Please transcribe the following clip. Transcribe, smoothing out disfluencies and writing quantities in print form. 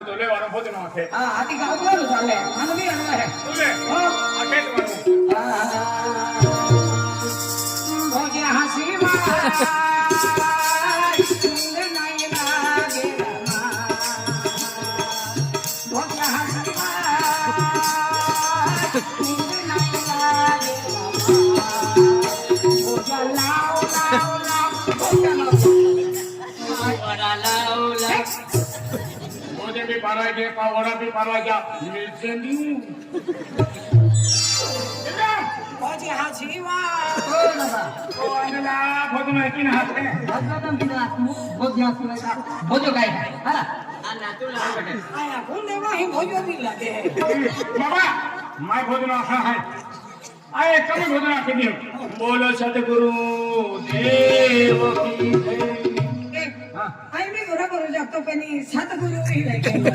तुले वाला बहुत ना है हां आती का बोलो चाले मन भी अनवा है तुले हां आके मारो भोजे हंसी मारा नहीं लागे रमा भोजे हंसी मारा नहीं लागे रमा भोजे लाओ लाओ लाओ भोजे लाओ लाओ मुझे भी पारा के पावड़ा भी पारा जा मिलसे नहीं भोजे हंसी मारा ओ अनला बहुत में की ना है भगवान बिना भोजे हंसी मारा भोजो काय हां आना तुला आया कोण देवा ही भोजो भी लागे बाबा मैं भोजना है आए कभी भोजना के दियो बोलो सतगुरु देव की जय आई मी बरोबर जगतो पण सतगुरु ही लागे